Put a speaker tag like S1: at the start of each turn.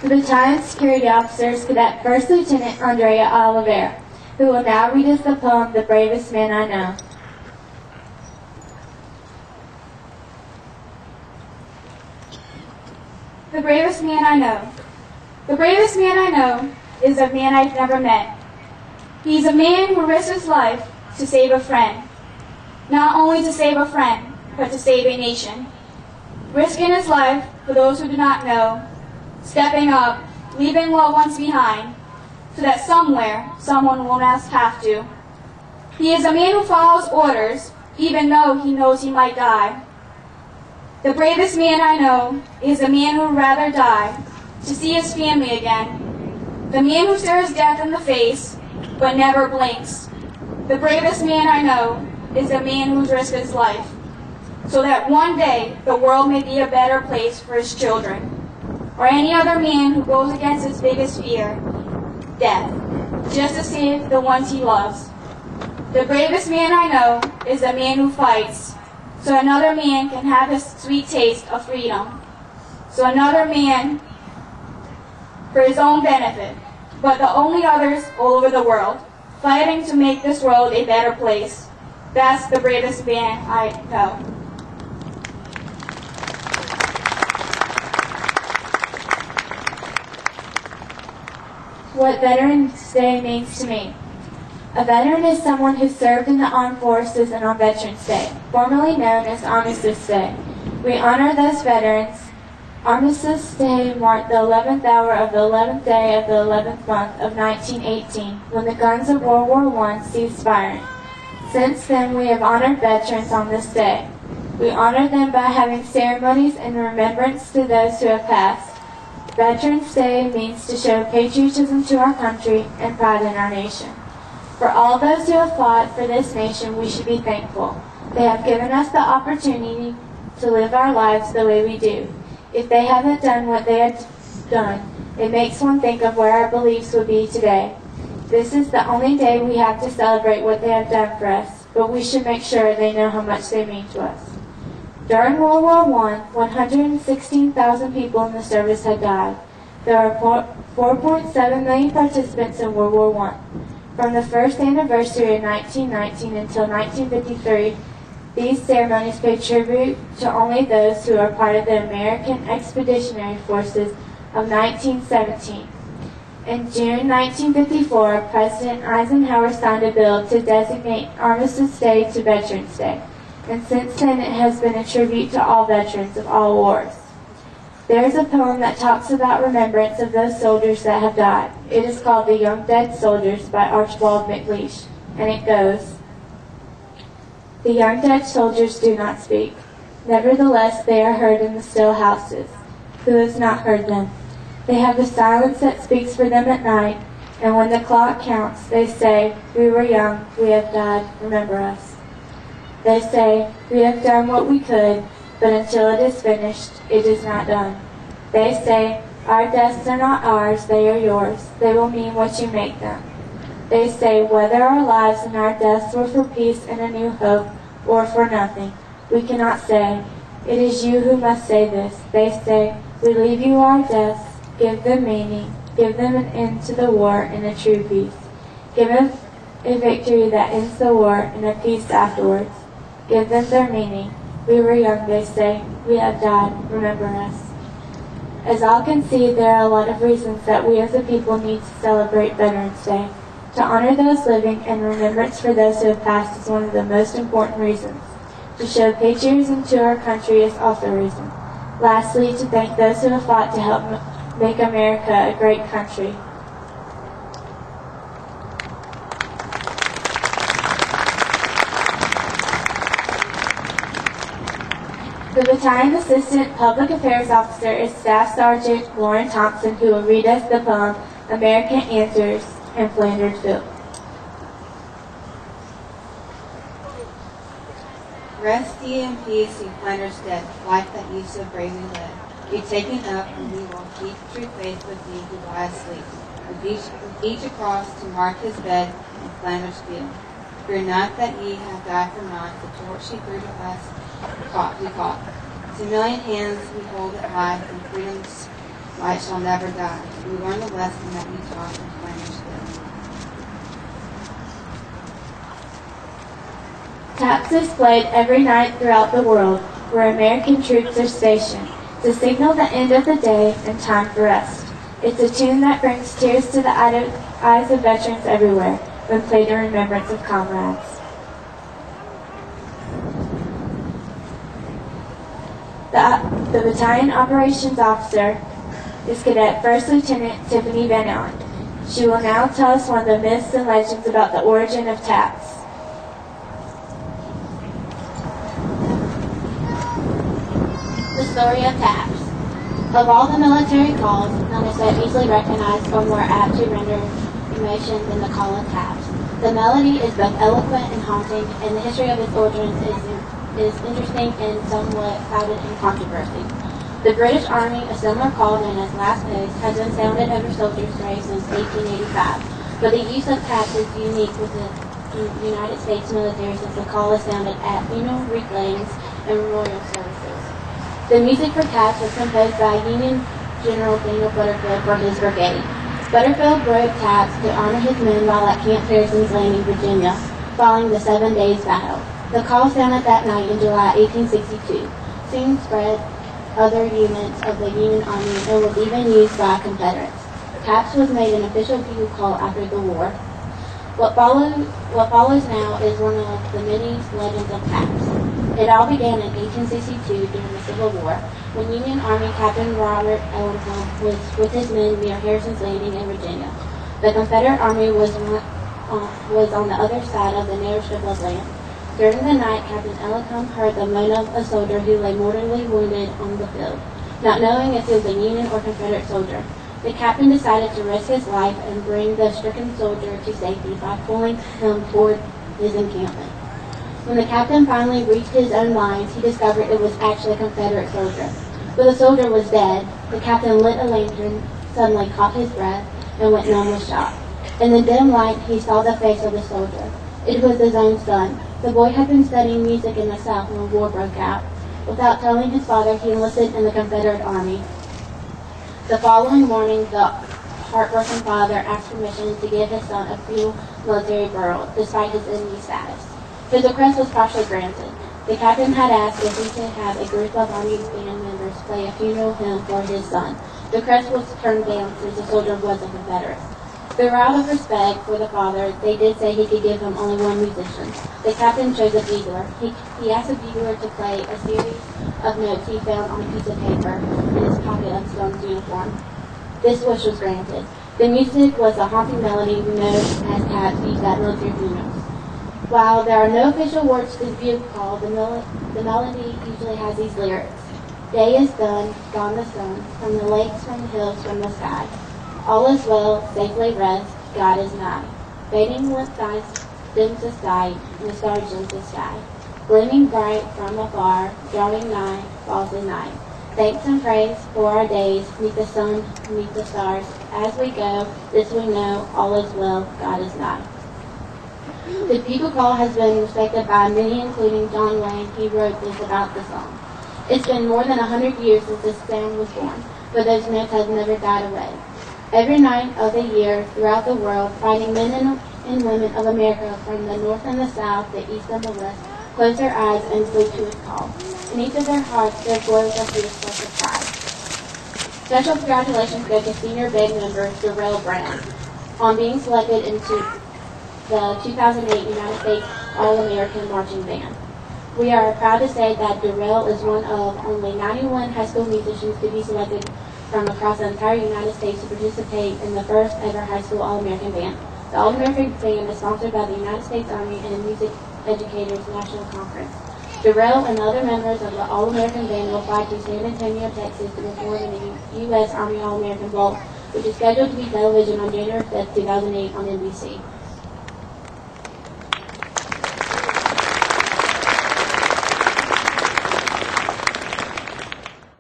S1: The battalion security officer is Cadet First Lieutenant Andrea Oliveira, who will now read us the poem, The Bravest Man I Know.
S2: The bravest man I know. The bravest man I know is a man I've never met. He's a man who risks his life to save a friend. Not only to save a friend, but to save a nation. Risking his life for those who do not know, stepping up, leaving loved ones behind, so that somewhere someone won't else have to. He is a man who follows orders, even though he knows he might die. The bravest man I know is a man who would rather die to see his family again. The man who stares death in the face, but never blinks. The bravest man I know is a man who's risked his life, so that one day the world may be a better place for his children. Or any other man who goes against his biggest fear, death, just to save the ones he loves. The bravest man I know is a man who fights, so another man can have his sweet taste of freedom. So another man for his own benefit, but the only others all over the world, fighting to make this world a better place. That's the bravest man I know.
S1: What Veterans Day means to me. A veteran is someone who served in the armed forces and on Veterans Day, formerly known as Armistice Day. We honor those veterans. Armistice Day marked the 11th hour of the 11th day of the 11th month of 1918, when the guns of World War I ceased firing. Since then, we have honored veterans on this day. We honor them by having ceremonies in remembrance to those who have passed. Veterans Day means to show patriotism to our country and pride in our nation. For all those who have fought for this nation, we should be thankful. They have given us the opportunity to live our lives the way we do. If they haven't done what they have done, it makes one think of where our beliefs would be today. This is the only day we have to celebrate what they have done for us, but we should make sure they know how much they mean to us. During World War I, 116,000 people in the service had died. There are 4.7 million participants in World War I. From the first anniversary in 1919 until 1953, these ceremonies pay tribute to only those who are part of the American Expeditionary Forces of 1917. In June 1954, President Eisenhower signed a bill to designate Armistice Day to Veterans Day, and since then it has been a tribute to all veterans of all wars. There is a poem that talks about remembrance of those soldiers that have died. It is called The Young Dead Soldiers by Archibald MacLeish, and it goes, The young dead soldiers do not speak. Nevertheless, they are heard in the still houses. Who has not heard them? They have the silence that speaks for them at night, and when the clock counts, they say, We were young, we have died, remember us. They say, We have done what we could, but until it is finished, it is not done. They say, Our deaths are not ours, they are yours. They will mean what you make them. They say, whether our lives and our deaths were for peace and a new hope, or for nothing, we cannot say. It is you who must say this. They say, we leave you our deaths, give them meaning, give them an end to the war and a true peace. Give them a victory that ends the war and a peace afterwards. Give them their meaning. We were young, they say, we have died, remember us. As all can see, there are a lot of reasons that we as a people need to celebrate Veterans Day. To honor those living and remembrance for those who have passed is one of the most important reasons. To show patriotism to our country is also a reason. Lastly, to thank those who have fought to help make America a great country. The Battalion Assistant Public Affairs Officer is Staff Sergeant Lauren Thompson, who will read us the poem, American Answers in Flanders Field.
S3: Rest ye in peace, ye Flanders dead, life that ye so bravely led. Be taken up, and we will keep true faith with thee who lie asleep, with each across to mark his bed in Flanders Field. Fear not that ye have died for naught, the torch ye threw to us, we caught. 2 million hands we hold it high, and freedom's light shall never die. We learn the lesson that you taught in Flanders Hill.
S1: Taps is played every night throughout the world where American troops are stationed to signal the end of the day and time for rest. It's a tune that brings tears to the eyes of veterans everywhere when played in remembrance of comrades. The battalion operations officer is Cadet First Lieutenant Tiffany Van Allen. She will now tell us one of the myths and legends about the origin of taps.
S4: The story of taps. Of all the military calls, none is so easily recognized or more apt to render emotion than the call of taps. The melody is both eloquent and haunting, and the history of its origins is interesting and somewhat clouded in controversy. The British Army, a similar call known as last post, has been sounded over soldiers' graves since 1885, but the use of taps is unique with the United States military since the call is sounded at funeral reclaimings and memorial services. The music for taps was composed by Union General Daniel Butterfield for his brigade. Butterfield wrote taps to honor his men while at Camp Harrison's Landing, Virginia, following the 7 Days Battle. The call sounded that night in July 1862. Soon spread other units of the Union Army and was even used by Confederates. Taps was made an official bugle call after the war. What follows now is one of the many legends of taps. It all began in 1862 during the Civil War, when Union Army Captain Robert Ellington was with his men near Harrison's Landing in Virginia. The Confederate Army was on the other side of the narrow strip of land. During the night, Captain Ellington heard the moan of a soldier who lay mortally wounded on the field, not knowing if he was a Union or Confederate soldier. The captain decided to risk his life and bring the stricken soldier to safety by pulling him toward his encampment. When the captain finally reached his own lines, he discovered it was actually a Confederate soldier. But the soldier was dead. The captain lit a lantern, suddenly caught his breath, and went numb with shock. In the dim light, he saw the face of the soldier. It was his own son. The boy had been studying music in the South when war broke out. Without telling his father, he enlisted in the Confederate Army. The following morning, the heartbroken father asked permission to give his son a full military burial, despite his enemy status. His request was partially granted. The captain had asked if he could have a group of Army band members play a funeral hymn for his son. The request was turned down since the soldier was a Confederate. Out of respect for the father, they did say he could give him only one musician. The captain chose a bugler. He asked the bugler to play a series of notes he found on a piece of paper in his pocket of Stone's uniform. This wish was granted. The music was a haunting melody known as taps used at military funerals. While there are no official words to the bugle call, the melody usually has these lyrics. Day is done, gone the sun, from the lakes, from the hills, from the sky. All is well, safely rest, God is nigh. Fading with sight, dims the sight, and the stars dims the sky. Gleaming bright from afar, drawing nigh, falls the night. Thanks and praise for our days, meet the sun, meet the stars. As we go, this we know, all is well, God is nigh. The bugle call has been respected by many, including John Wayne. He wrote this about the song. It's been more than 100 years since this sound was born, but those notes have never died away. Every night of the year, throughout the world, fighting men and women of America from the north and the south, the east and the west, close their eyes and sleep to its call. In each of their hearts, there glows a fierce sense of pride. Special congratulations go to senior band member Darrell Brown on being selected into the 2008 United States All-American Marching Band. We are proud to say that Darrell is one of only 91 high school musicians to be selected from across the entire United States to participate in the first ever high school All-American Band. The All-American Band is sponsored by the United States Army and Music Educators National Conference. Darrell and other members of the All-American Band will fly to San Antonio, Texas to perform in the U.S. Army All-American Bowl, which is scheduled to be television on January 5th, 2008 on NBC.